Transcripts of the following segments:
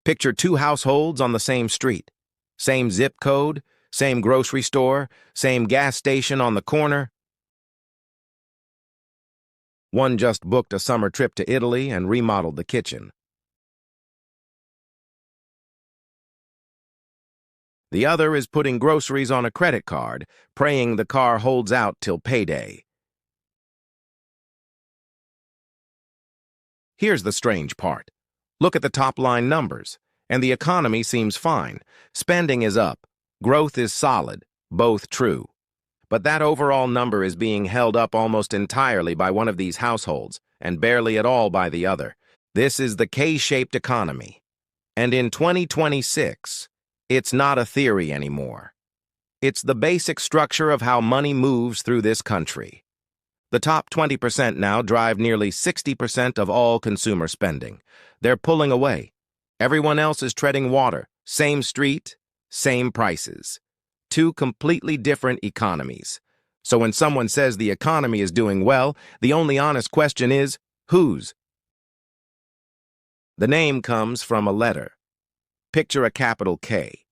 Picture two households on the same street. Same zip code, same grocery store, same gas station on the corner. One just booked a summer trip to Italy and remodeled the kitchen. The other is putting groceries on a credit card, praying the car holds out till payday. Here's the strange part. Look at the top-line numbers, and the economy seems fine. Spending is up. Growth is solid. Both true. But that overall number is being held up almost entirely by one of these households, and barely at all by the other. This is the K-shaped economy. And in 2026, it's not a theory anymore. It's the basic structure of how money moves through this country. The top 20% now drive nearly 60% of all consumer spending. They're pulling away. Everyone else is treading water. Same street, same prices. Two completely different economies. So when someone says the economy is doing well, the only honest question is, whose? The name comes from a letter. Picture a capital K.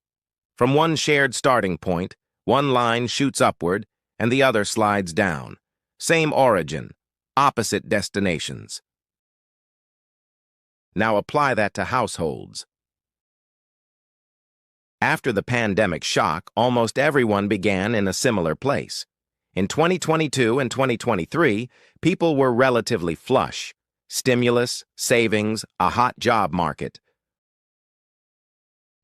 From one shared starting point, one line shoots upward and the other slides down. Same origin, opposite destinations. Now apply that to households. After the pandemic shock, almost everyone began in a similar place. In 2022 and 2023, people were relatively flush. Stimulus, savings, a hot job market.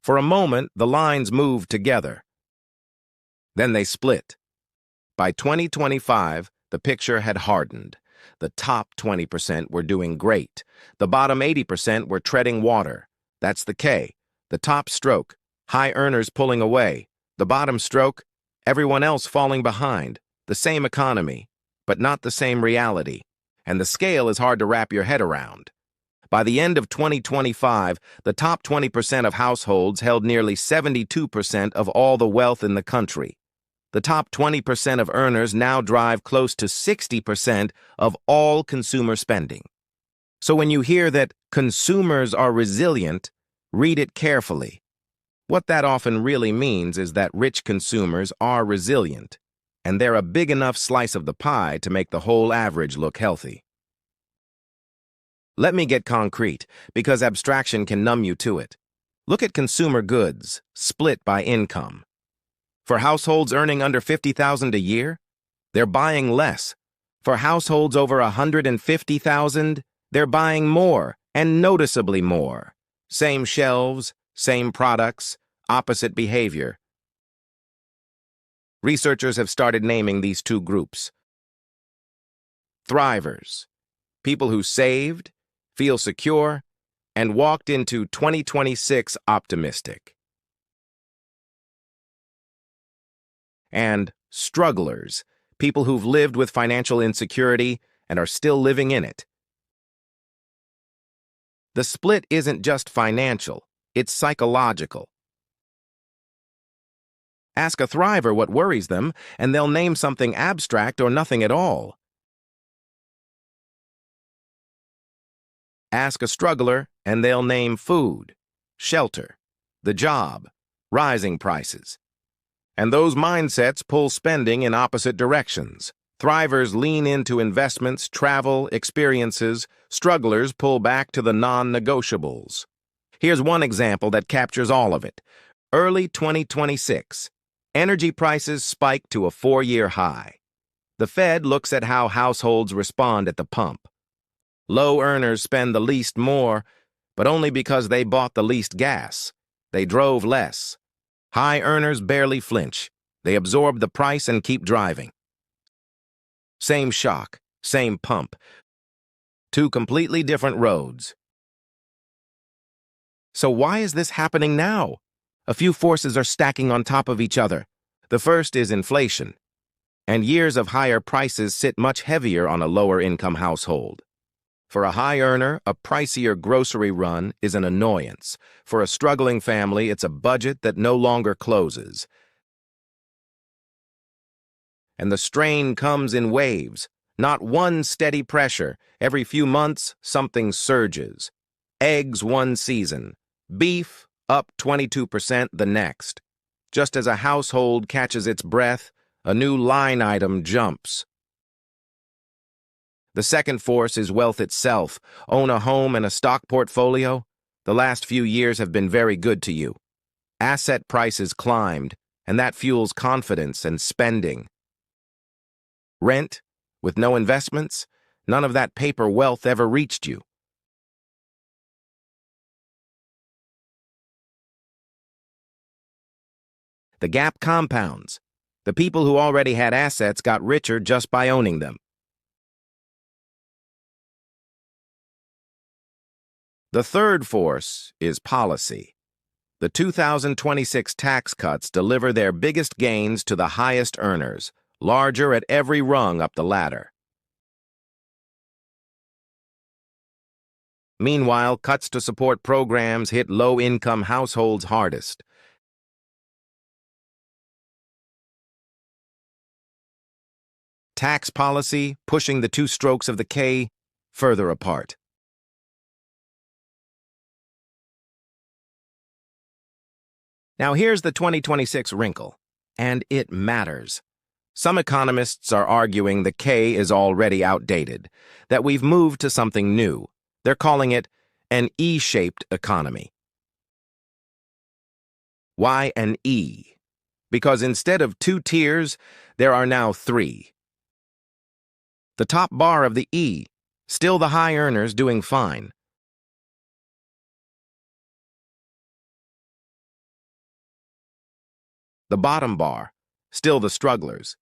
For a moment, the lines moved together. Then they split. By 2025, the picture had hardened. The top 20% were doing great. The bottom 80% were treading water. That's the K. The top stroke, high earners pulling away. The bottom stroke, everyone else falling behind. The same economy, but not the same reality. And the scale is hard to wrap your head around. By the end of 2025, the top 20% of households held nearly 72% of all the wealth in the country. The top 20% of earners now drive close to 60% of all consumer spending. So when you hear that consumers are resilient, read it carefully. What that often really means is that rich consumers are resilient, and they're a big enough slice of the pie to make the whole average look healthy. Let me get concrete, because abstraction can numb you to it. Look at consumer goods, split by income. For households earning under $50,000 a year, they're buying less. For households over $150,000, they're buying more, and noticeably more. Same shelves, same products, opposite behavior. Researchers have started naming these two groups. Thrivers, people who saved, feel secure, and walked into 2026 optimistic. And strugglers, people who've lived with financial insecurity and are still living in it. The split isn't just financial, it's psychological. Ask a thriver what worries them, and they'll name something abstract or nothing at all. Ask a struggler, and they'll name food, shelter, the job, rising prices. And those mindsets pull spending in opposite directions. Thrivers lean into investments, travel, experiences. Strugglers pull back to the non-negotiables. Here's one example that captures all of it. Early 2026. Energy prices spike to a 4-year high. The Fed looks at how households respond at the pump. Low earners spend the least more, but only because they bought the least gas. They drove less. High earners barely flinch. They absorb the price and keep driving. Same shock, same pump. Two completely different roads. So why is this happening now? A few forces are stacking on top of each other. The first is inflation, and years of higher prices sit much heavier on a lower-income household. For a high earner, a pricier grocery run is an annoyance. For a struggling family, it's a budget that no longer closes. And the strain comes in waves, not one steady pressure. Every few months, something surges. Eggs one season, Beef, up 22% the next. Just as a household catches its breath, a new line item jumps. The second force is wealth itself. Own a home and a stock portfolio? The last few years have been very good to you. Asset prices climbed, and that fuels confidence and spending. Rent, with no investments, none of that paper wealth ever reached you. The gap compounds. The people who already had assets got richer just by owning them. The third force is policy. The 2026 tax cuts deliver their biggest gains to the highest earners, larger at every rung up the ladder. Meanwhile, cuts to support programs hit low-income households hardest. Tax policy pushing the two strokes of the K further apart. Now here's the 2026 wrinkle, and it matters. Some economists are arguing the K is already outdated, that we've moved to something new. They're calling it an E-shaped economy. Why an E? Because instead of 2 tiers, there are now 3. The top bar of the E, still the high earners doing fine. The bottom bar, still the strugglers.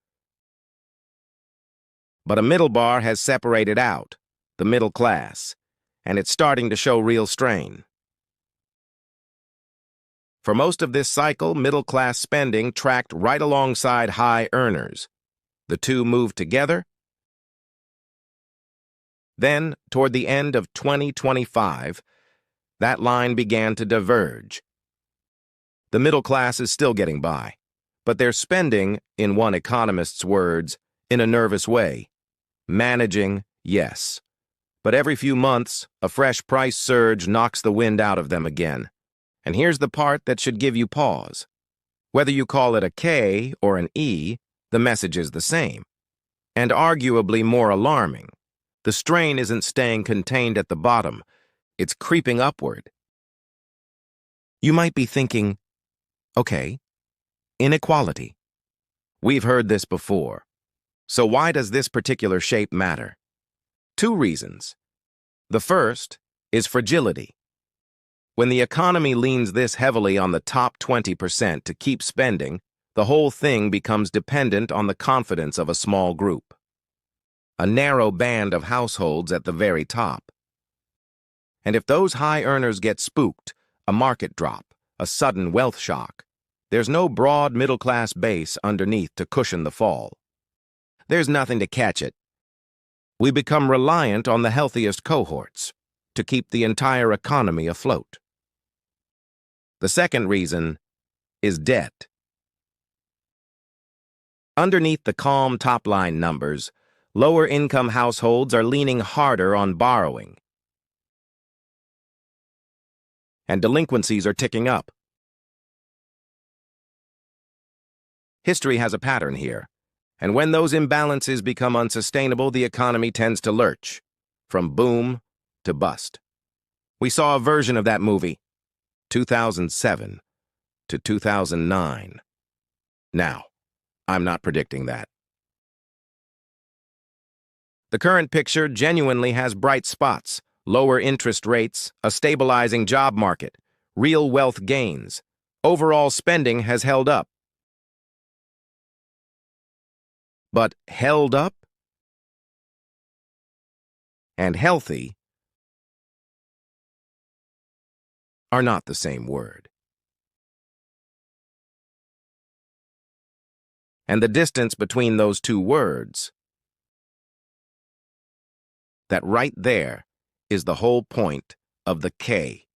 But a middle bar has separated out, the middle class, and it's starting to show real strain. For most of this cycle, middle-class spending tracked right alongside high earners. The two moved together. Then, toward the end of 2025, that line began to diverge. The middle class is still getting by, but they're spending, in one economist's words, in a nervous way. Managing, yes. But every few months, a fresh price surge knocks the wind out of them again. And here's the part that should give you pause. Whether you call it a K or an E, the message is the same. And arguably more alarming. The strain isn't staying contained at the bottom. It's creeping upward. You might be thinking, okay, inequality. We've heard this before. So why does this particular shape matter? 2 reasons. The first is fragility. When the economy leans this heavily on the top 20% to keep spending, the whole thing becomes dependent on the confidence of a small group. A narrow band of households at the very top. And if those high earners get spooked, a market drop, a sudden wealth shock, there's no broad middle-class base underneath to cushion the fall. There's nothing to catch it. We become reliant on the healthiest cohorts to keep the entire economy afloat. The second reason is debt. Underneath the calm top-line numbers, lower-income households are leaning harder on borrowing. And delinquencies are ticking up. History has a pattern here, and when those imbalances become unsustainable, the economy tends to lurch, from boom to bust. We saw a version of that movie, 2007 to 2009. Now, I'm not predicting that. The current picture genuinely has bright spots, lower interest rates, a stabilizing job market, real wealth gains. Overall spending has held up. But held up and healthy are not the same word. And the distance between those two words, that right there is the whole point of the K.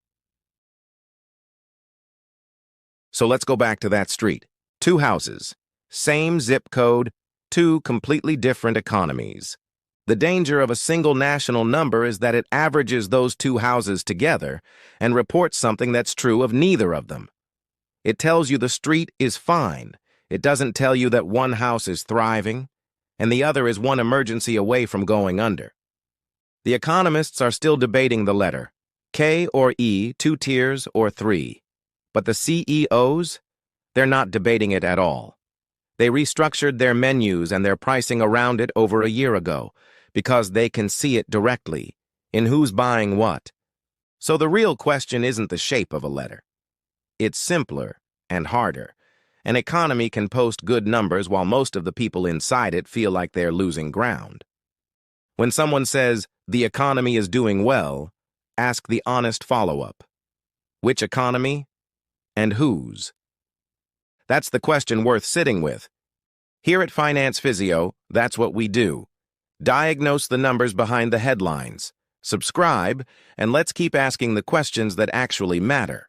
So let's go back to that street. 2 houses, same zip code, 2 completely different economies. The danger of a single national number is that it averages those two houses together and reports something that's true of neither of them. It tells you the street is fine. It doesn't tell you that one house is thriving and the other is one emergency away from going under. The economists are still debating the letter, K or E, 2 tiers or 3. But the CEOs, they're not debating it at all. They restructured their menus and their pricing around it over a year ago because they can see it directly in who's buying what. So the real question isn't the shape of a letter. It's simpler and harder. An economy can post good numbers while most of the people inside it feel like they're losing ground. When someone says, the economy is doing well, ask the honest follow-up. Which economy? And whose? That's the question worth sitting with. Here at Finance Physio, that's what we do. Diagnose the numbers behind the headlines. Subscribe, and let's keep asking the questions that actually matter.